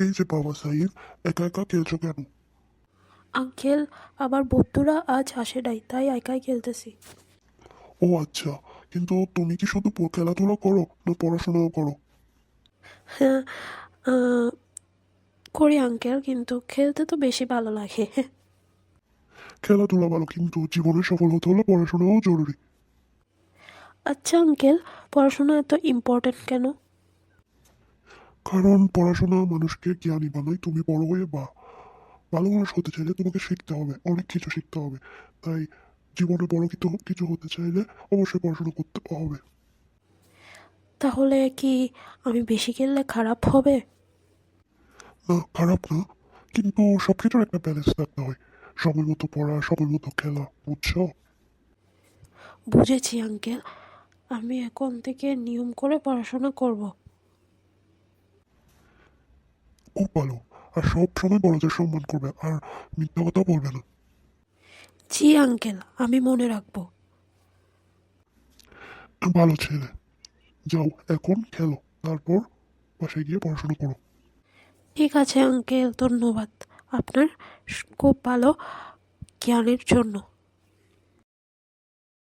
এই যে বাবা সাহিব, একা একা খেলছো কেন? আঙ্কেল, আমার বন্ধুরা আজ আসে নাই, তাই একাই খেলতেছি। ও আচ্ছা, কিন্তু তুমি কি শুধু খেলাধুলা করো না পড়াশোনাও করো? হ্যাঁ, আহ, করি আঙ্কেল, কিন্তু খেলতে তো বেশি ভালো লাগে। খেলাধুলা ভালো, কিন্তু জীবনে সফল হতে হলে পড়াশোনাও জরুরি। আচ্ছা আঙ্কেল, পড়াশোনা এত ইম্পর্টেন্ট কেন? কারণ পড়াশোনা মানুষকে জ্ঞানী বানায়। তুমি বড় হয়ে বা ভালো মানুষ হতে চাইলে তোমাকে শিখতে হবে, অনেক কিছু শিখতে হবে। তাই জীবনে বড় কিছু কিছু হতে চাইলে অবশ্যই পড়াশোনা করতে হবে। তাহলে কি আমি বেশি খেললে খারাপ হবে? না, খারাপ না, কিন্তু সবকিছুর একটা ব্যালেন্স থাকতে হয়। সময় মতো পড়া, সময় মতো খেলা, বুঝছো? বুঝেছি আঙ্কেল, আমি এখন থেকে নিয়ম করে পড়াশোনা করব। খুব ভালো। আর সব সময় বড়দের সম্মান করবে, আর মিথ্যা কথা বলবে না। জি আঙ্কেল, আমি মনে রাখবো। ভালো ছেলে। যাও এখন খেলো, তারপর বাসায় গিয়ে পড়াশোনা করো। ঠিক আছে আঙ্কেল, ধন্যবাদ আপনার খুব ভালো জ্ঞানের জন্য।